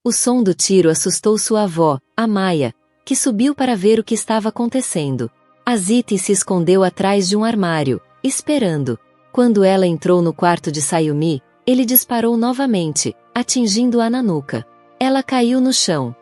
O som do tiro assustou sua avó, a Maia, que subiu para ver o que estava acontecendo. Aziti se escondeu atrás de um armário, esperando. Quando ela entrou no quarto de Sayumi, ele disparou novamente, atingindo-a na nuca. Ela caiu no chão.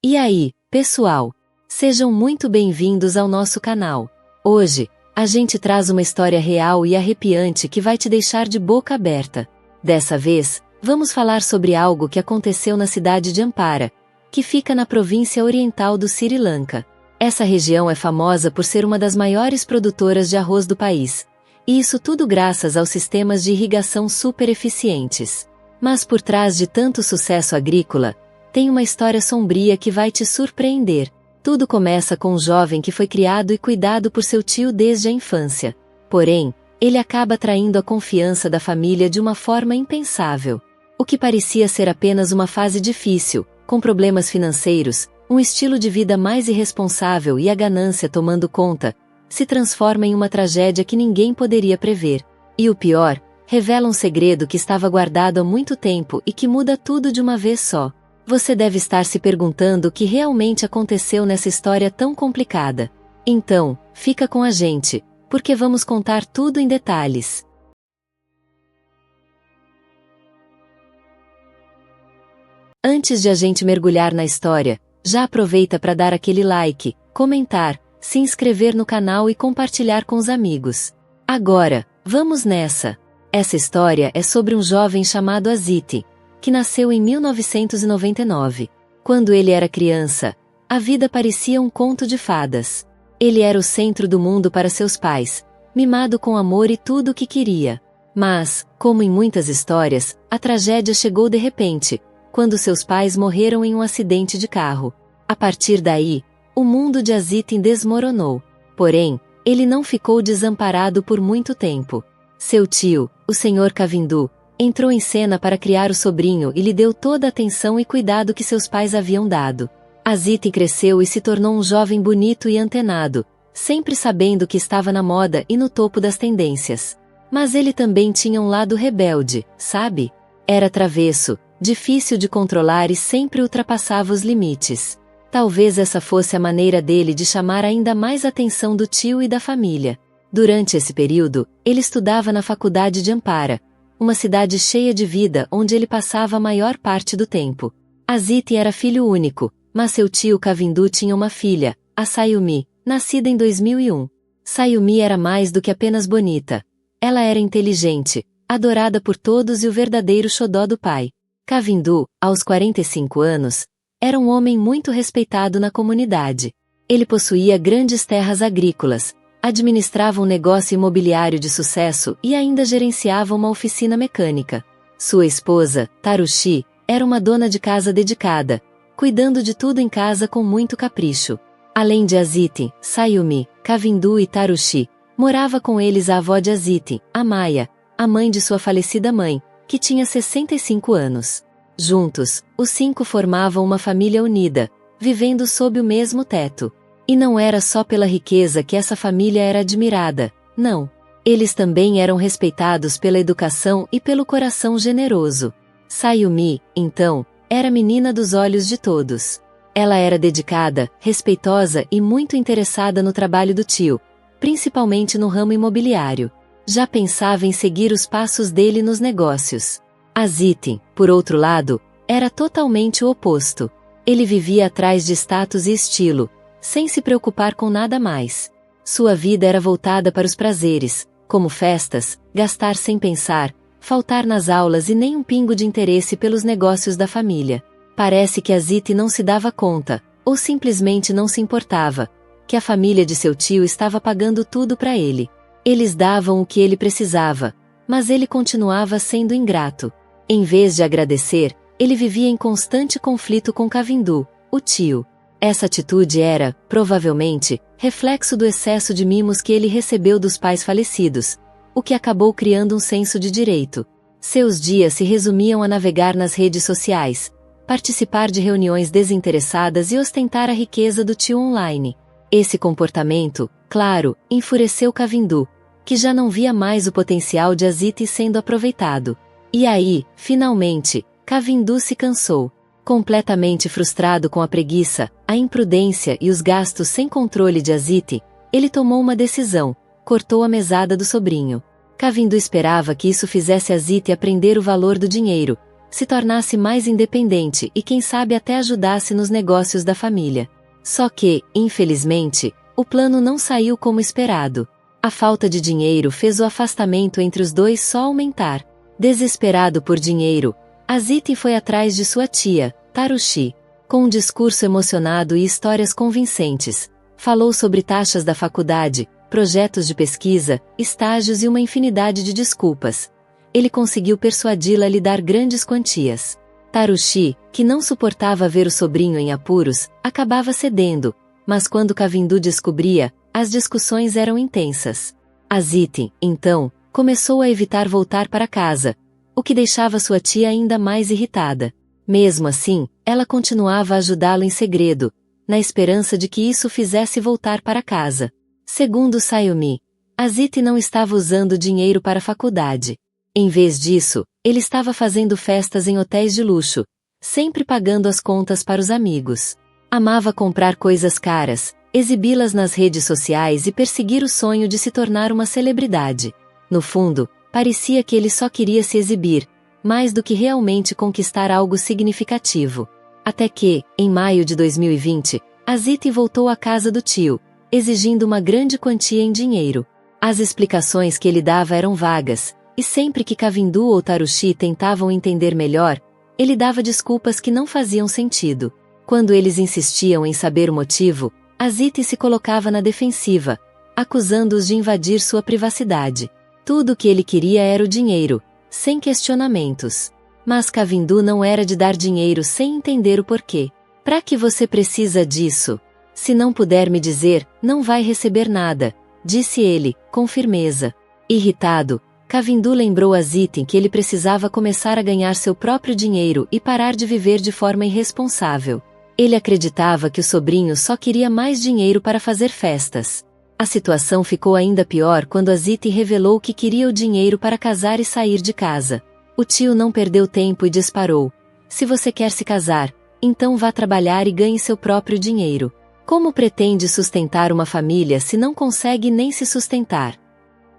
E aí, pessoal? Sejam muito bem-vindos ao nosso canal. Hoje, a gente traz uma história real e arrepiante que vai te deixar de boca aberta. Dessa vez, vamos falar sobre algo que aconteceu na cidade de Ampara, que fica na província oriental do Sri Lanka. Essa região é famosa por ser uma das maiores produtoras de arroz do país, e isso tudo graças aos sistemas de irrigação super eficientes. Mas por trás de tanto sucesso agrícola, tem uma história sombria que vai te surpreender. Tudo começa com um jovem que foi criado e cuidado por seu tio desde a infância. Porém, ele acaba traindo a confiança da família de uma forma impensável. O que parecia ser apenas uma fase difícil, com problemas financeiros, um estilo de vida mais irresponsável e a ganância tomando conta, se transforma em uma tragédia que ninguém poderia prever. E o pior, revela um segredo que estava guardado há muito tempo e que muda tudo de uma vez só. Você deve estar se perguntando o que realmente aconteceu nessa história tão complicada. Então, fica com a gente, porque vamos contar tudo em detalhes. Antes de a gente mergulhar na história, já aproveita para dar aquele like, comentar, se inscrever no canal e compartilhar com os amigos. Agora, vamos nessa! Essa história é sobre um jovem chamado Aziti, que nasceu em 1999. Quando ele era criança, a vida parecia um conto de fadas. Ele era o centro do mundo para seus pais, mimado com amor e tudo o que queria. Mas, como em muitas histórias, a tragédia chegou de repente, quando seus pais morreram em um acidente de carro. A partir daí, o mundo de Aziti desmoronou. Porém, ele não ficou desamparado por muito tempo. Seu tio, o Sr. Kavindu, entrou em cena para criar o sobrinho e lhe deu toda a atenção e cuidado que seus pais haviam dado. Aziti cresceu e se tornou um jovem bonito e antenado, sempre sabendo que estava na moda e no topo das tendências. Mas ele também tinha um lado rebelde, sabe? Era travesso, difícil de controlar e sempre ultrapassava os limites. Talvez essa fosse a maneira dele de chamar ainda mais a atenção do tio e da família. Durante esse período, ele estudava na faculdade de Ampara, uma cidade cheia de vida onde ele passava a maior parte do tempo. Aziti era filho único, mas seu tio Kavindu tinha uma filha, a Sayumi, nascida em 2001. Sayumi era mais do que apenas bonita. Ela era inteligente, adorada por todos e o verdadeiro xodó do pai. Kavindu, aos 45 anos, era um homem muito respeitado na comunidade. Ele possuía grandes terras agrícolas, administrava um negócio imobiliário de sucesso e ainda gerenciava uma oficina mecânica. Sua esposa, Tarushi, era uma dona de casa dedicada, cuidando de tudo em casa com muito capricho. Além de Aziti, Sayumi, Kavindu e Tarushi, morava com eles a avó de Aziti, a Maia, a mãe de sua falecida mãe, que tinha 65 anos. Juntos, os 5 formavam uma família unida, vivendo sob o mesmo teto. E não era só pela riqueza que essa família era admirada, não. Eles também eram respeitados pela educação e pelo coração generoso. Sayumi, então, era a menina dos olhos de todos. Ela era dedicada, respeitosa e muito interessada no trabalho do tio, principalmente no ramo imobiliário. Já pensava em seguir os passos dele nos negócios. Aziti, por outro lado, era totalmente o oposto. Ele vivia atrás de status e estilo, sem se preocupar com nada mais. Sua vida era voltada para os prazeres, como festas, gastar sem pensar, faltar nas aulas e nem um pingo de interesse pelos negócios da família. Parece que Aziti não se dava conta, ou simplesmente não se importava, que a família de seu tio estava pagando tudo para ele. Eles davam o que ele precisava, mas ele continuava sendo ingrato. Em vez de agradecer, ele vivia em constante conflito com Kavindu, o tio. Essa atitude era, provavelmente, reflexo do excesso de mimos que ele recebeu dos pais falecidos, o que acabou criando um senso de direito. Seus dias se resumiam a navegar nas redes sociais, participar de reuniões desinteressadas e ostentar a riqueza do tio online. Esse comportamento, claro, enfureceu Kavindu, que já não via mais o potencial de Aziti sendo aproveitado. E aí, finalmente, Kavindu se cansou. Completamente frustrado com a preguiça, a imprudência e os gastos sem controle de Aziti, ele tomou uma decisão: cortou a mesada do sobrinho. Kavindu esperava que isso fizesse Aziti aprender o valor do dinheiro, se tornasse mais independente e quem sabe até ajudasse nos negócios da família. Só que, infelizmente, o plano não saiu como esperado. A falta de dinheiro fez o afastamento entre os dois só aumentar. Desesperado por dinheiro, Aziti foi atrás de sua tia, Tarushi. Com um discurso emocionado e histórias convincentes, falou sobre taxas da faculdade, projetos de pesquisa, estágios e uma infinidade de desculpas. Ele conseguiu persuadi-la a lhe dar grandes quantias. Tarushi, que não suportava ver o sobrinho em apuros, acabava cedendo, mas quando Kavindu descobria, as discussões eram intensas. Aziti, então, começou a evitar voltar para casa, o que deixava sua tia ainda mais irritada. Mesmo assim, ela continuava a ajudá-lo em segredo, na esperança de que isso fizesse voltar para casa. Segundo Sayumi, Aziti não estava usando dinheiro para a faculdade. Em vez disso, ele estava fazendo festas em hotéis de luxo, sempre pagando as contas para os amigos. Amava comprar coisas caras, exibi-las nas redes sociais e perseguir o sonho de se tornar uma celebridade. No fundo, parecia que ele só queria se exibir, mais do que realmente conquistar algo significativo. Até que, em maio de 2020, Aziti voltou à casa do tio, exigindo uma grande quantia em dinheiro. As explicações que ele dava eram vagas, e sempre que Kavindu ou Tarushi tentavam entender melhor, ele dava desculpas que não faziam sentido. Quando eles insistiam em saber o motivo, Aziti se colocava na defensiva, acusando-os de invadir sua privacidade. Tudo o que ele queria era o dinheiro, sem questionamentos. Mas Kavindu não era de dar dinheiro sem entender o porquê. Pra que você precisa disso? Se não puder me dizer, não vai receber nada, disse ele, com firmeza. Irritado, Kavindu lembrou a Aziti que ele precisava começar a ganhar seu próprio dinheiro e parar de viver de forma irresponsável. Ele acreditava que o sobrinho só queria mais dinheiro para fazer festas. A situação ficou ainda pior quando Aziti revelou que queria o dinheiro para casar e sair de casa. O tio não perdeu tempo e disparou: se você quer se casar, então vá trabalhar e ganhe seu próprio dinheiro. Como pretende sustentar uma família se não consegue nem se sustentar?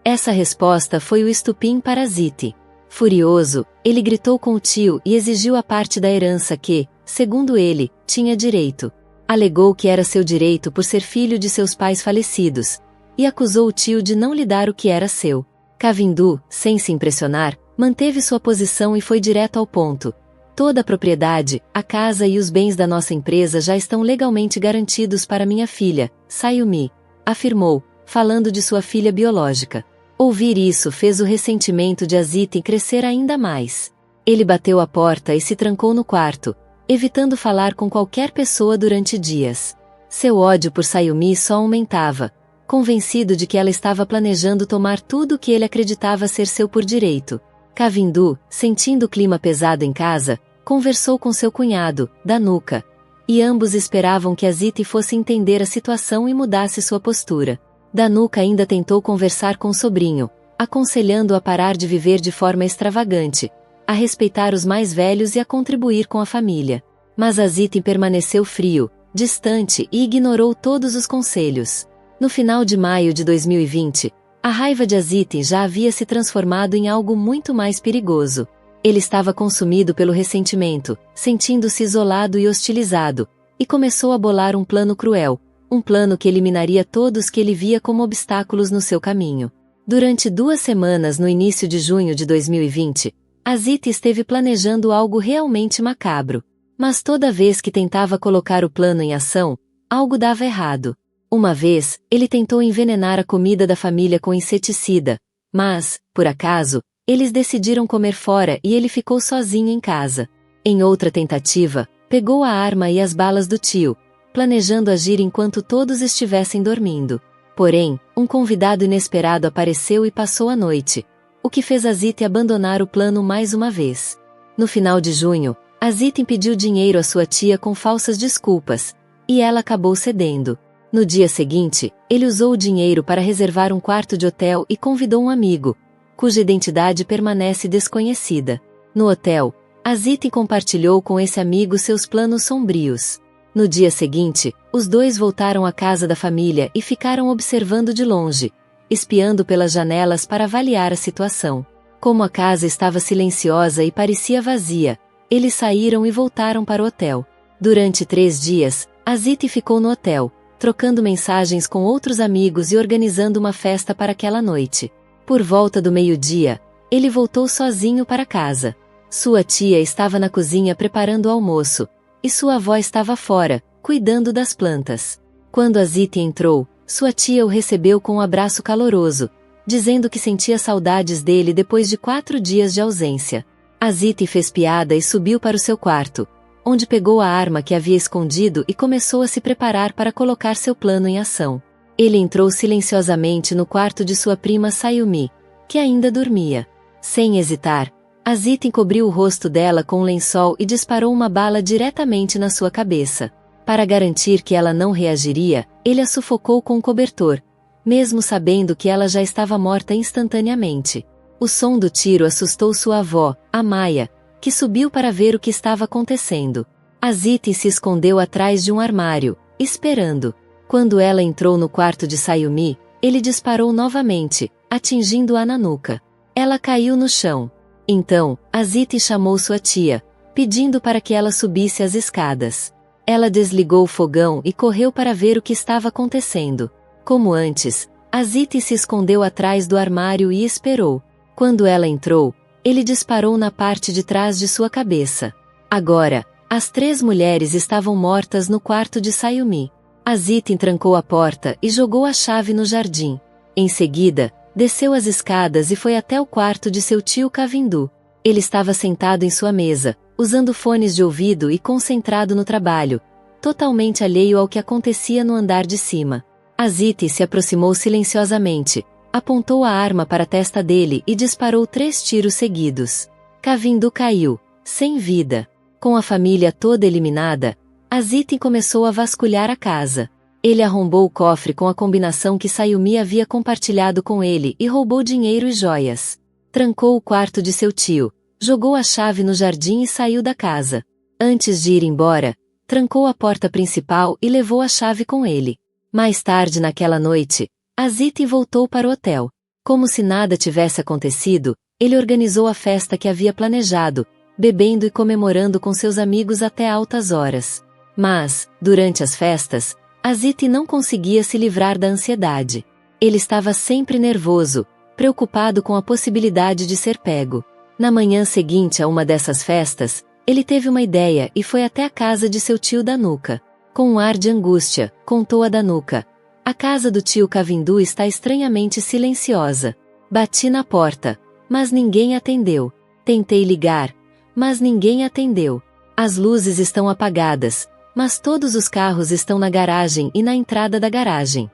Essa resposta foi o estupim para Aziti. Furioso, ele gritou com o tio e exigiu a parte da herança que, segundo ele, tinha direito. Alegou que era seu direito por ser filho de seus pais falecidos, e acusou o tio de não lhe dar o que era seu. Kavindu, sem se impressionar, manteve sua posição e foi direto ao ponto. Toda a propriedade, a casa e os bens da nossa empresa já estão legalmente garantidos para minha filha, Sayumi, afirmou, falando de sua filha biológica. Ouvir isso fez o ressentimento de Aziti crescer ainda mais. Ele bateu a porta e se trancou no quarto, evitando falar com qualquer pessoa durante dias. Seu ódio por Sayumi só aumentava, convencido de que ela estava planejando tomar tudo o que ele acreditava ser seu por direito. Kavindu, sentindo o clima pesado em casa, conversou com seu cunhado, Danuka, e ambos esperavam que Aziti fosse entender a situação e mudasse sua postura. Danuka ainda tentou conversar com o sobrinho, aconselhando-o a parar de viver de forma extravagante, a respeitar os mais velhos e a contribuir com a família. Mas Aziti permaneceu frio, distante e ignorou todos os conselhos. No final de maio de 2020, a raiva de Aziti já havia se transformado em algo muito mais perigoso. Ele estava consumido pelo ressentimento, sentindo-se isolado e hostilizado, e começou a bolar um plano cruel, um plano que eliminaria todos que ele via como obstáculos no seu caminho. Durante 2 semanas no início de junho de 2020, Aziti esteve planejando algo realmente macabro. Mas toda vez que tentava colocar o plano em ação, algo dava errado. Uma vez, ele tentou envenenar a comida da família com inseticida, mas, por acaso, eles decidiram comer fora e ele ficou sozinho em casa. Em outra tentativa, pegou a arma e as balas do tio, planejando agir enquanto todos estivessem dormindo. Porém, um convidado inesperado apareceu e passou a noite, o que fez Aziti abandonar o plano mais uma vez. No final de junho, Aziti pediu dinheiro à sua tia com falsas desculpas, e ela acabou cedendo. No dia seguinte, ele usou o dinheiro para reservar um quarto de hotel e convidou um amigo, cuja identidade permanece desconhecida. No hotel, Aziti compartilhou com esse amigo seus planos sombrios. No dia seguinte, os dois voltaram à casa da família e ficaram observando de longe, espiando pelas janelas para avaliar a situação. Como a casa estava silenciosa e parecia vazia, eles saíram e voltaram para o hotel. Durante 3 dias, Aziti ficou no hotel, trocando mensagens com outros amigos e organizando uma festa para aquela noite. Por volta do meio-dia, ele voltou sozinho para casa. Sua tia estava na cozinha preparando o almoço, e sua avó estava fora, cuidando das plantas. Quando Aziti entrou, sua tia o recebeu com um abraço caloroso, dizendo que sentia saudades dele depois de 4 dias de ausência. Aziti fez piada e subiu para o seu quarto, onde pegou a arma que havia escondido e começou a se preparar para colocar seu plano em ação. Ele entrou silenciosamente no quarto de sua prima Sayumi, que ainda dormia. Sem hesitar, Aziti encobriu o rosto dela com um lençol e disparou uma bala diretamente na sua cabeça. Para garantir que ela não reagiria, ele a sufocou com um cobertor, mesmo sabendo que ela já estava morta instantaneamente. O som do tiro assustou sua avó, a Maya, que subiu para ver o que estava acontecendo. Aziti se escondeu atrás de um armário, esperando. Quando ela entrou no quarto de Sayumi, ele disparou novamente, atingindo-a na nuca. Ela caiu no chão. Então, Aziti chamou sua tia, pedindo para que ela subisse as escadas. Ela desligou o fogão e correu para ver o que estava acontecendo. Como antes, Aziti se escondeu atrás do armário e esperou. Quando ela entrou, ele disparou na parte de trás de sua cabeça. Agora, as 3 mulheres estavam mortas no quarto de Sayumi. Aziti trancou a porta e jogou a chave no jardim. Em seguida, desceu as escadas e foi até o quarto de seu tio Kavindu. Ele estava sentado em sua mesa, usando fones de ouvido e concentrado no trabalho, totalmente alheio ao que acontecia no andar de cima. Aziti se aproximou silenciosamente, apontou a arma para a testa dele e disparou 3 tiros seguidos. Kavindu caiu, sem vida. Com a família toda eliminada, Aziti começou a vasculhar a casa. Ele arrombou o cofre com a combinação que Sayumi havia compartilhado com ele e roubou dinheiro e joias. Trancou o quarto de seu tio, jogou a chave no jardim e saiu da casa. Antes de ir embora, trancou a porta principal e levou a chave com ele. Mais tarde naquela noite, Aziti voltou para o hotel. Como se nada tivesse acontecido, ele organizou a festa que havia planejado, bebendo e comemorando com seus amigos até altas horas. Mas, durante as festas, Aziti não conseguia se livrar da ansiedade. Ele estava sempre nervoso, preocupado com a possibilidade de ser pego. Na manhã seguinte a uma dessas festas, ele teve uma ideia e foi até a casa de seu tio Danuka. Com um ar de angústia, contou a Danuka: "A casa do tio Kavindu está estranhamente silenciosa. Bati na porta, mas ninguém atendeu. Tentei ligar, mas ninguém atendeu. As luzes estão apagadas, mas todos os carros estão na garagem e na entrada da garagem."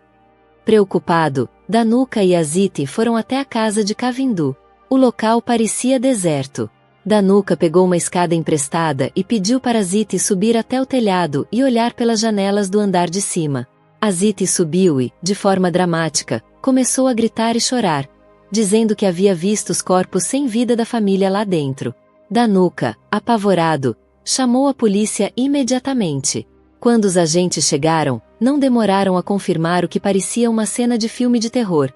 Preocupado, Danuka e Aziti foram até a casa de Kavindu. O local parecia deserto. Danuka pegou uma escada emprestada e pediu para Aziti subir até o telhado e olhar pelas janelas do andar de cima. Aziti subiu e, de forma dramática, começou a gritar e chorar, dizendo que havia visto os corpos sem vida da família lá dentro. Danuka, apavorado, chamou a polícia imediatamente. Quando os agentes chegaram, não demoraram a confirmar o que parecia uma cena de filme de terror.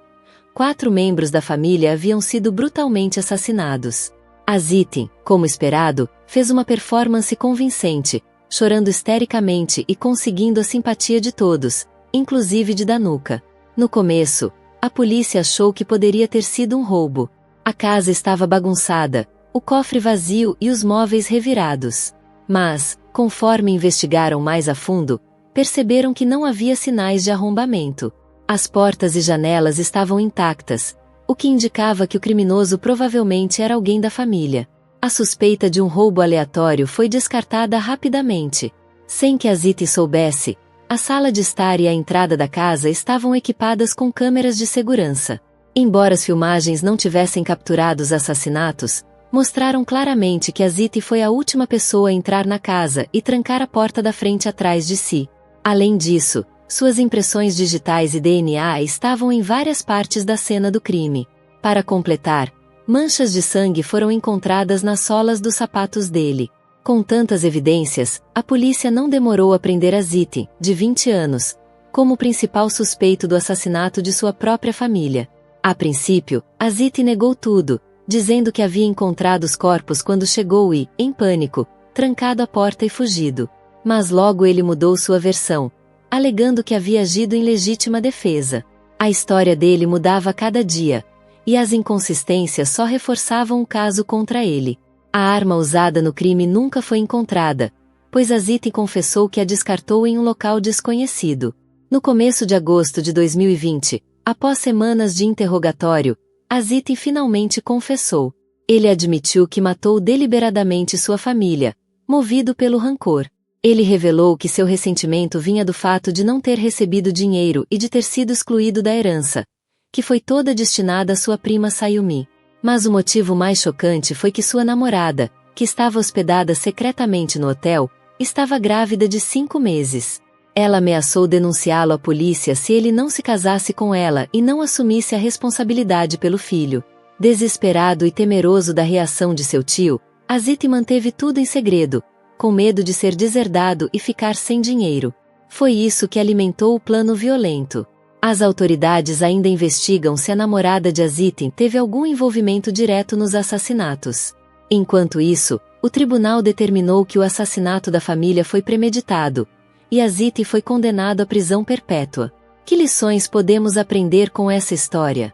4 membros da família haviam sido brutalmente assassinados. Aziti, como esperado, fez uma performance convincente, chorando histericamente e conseguindo a simpatia de todos, inclusive de Danuka. No começo, a polícia achou que poderia ter sido um roubo. A casa estava bagunçada, o cofre vazio e os móveis revirados. Mas, conforme investigaram mais a fundo, perceberam que não havia sinais de arrombamento. As portas e janelas estavam intactas, o que indicava que o criminoso provavelmente era alguém da família. A suspeita de um roubo aleatório foi descartada rapidamente. Sem que Aziti soubesse, a sala de estar e a entrada da casa estavam equipadas com câmeras de segurança. Embora as filmagens não tivessem capturado os assassinatos, mostraram claramente que Aziti foi a última pessoa a entrar na casa e trancar a porta da frente atrás de si. Além disso, suas impressões digitais e DNA estavam em várias partes da cena do crime. Para completar, Manchas de sangue foram encontradas nas solas dos sapatos dele. Com tantas evidências, a polícia não demorou a prender Aziz, de 20 anos, como principal suspeito do assassinato de sua própria família. A princípio, Aziz negou tudo, dizendo que havia encontrado os corpos quando chegou e, em pânico, trancado a porta e fugido. Mas logo ele mudou sua versão, alegando que havia agido em legítima defesa. A história dele mudava a cada dia, e as inconsistências só reforçavam o caso contra ele. A arma usada no crime nunca foi encontrada, pois Aziz confessou que a descartou em um local desconhecido. No começo de agosto de 2020, após semanas de interrogatório, Aziz finalmente confessou. Ele admitiu que matou deliberadamente sua família, movido pelo rancor. Ele revelou que seu ressentimento vinha do fato de não ter recebido dinheiro e de ter sido excluído da herança, que foi toda destinada à sua prima Sayumi. Mas o motivo mais chocante foi que sua namorada, que estava hospedada secretamente no hotel, estava grávida de 5 meses. Ela ameaçou denunciá-lo à polícia se ele não se casasse com ela e não assumisse a responsabilidade pelo filho. Desesperado e temeroso da reação de seu tio, Aziz manteve tudo em segredo, com medo de ser deserdado e ficar sem dinheiro. Foi isso que alimentou o plano violento. As autoridades ainda investigam se a namorada de Aziz teve algum envolvimento direto nos assassinatos. Enquanto isso, o tribunal determinou que o assassinato da família foi premeditado, e Aziz foi condenado à prisão perpétua. Que lições podemos aprender com essa história?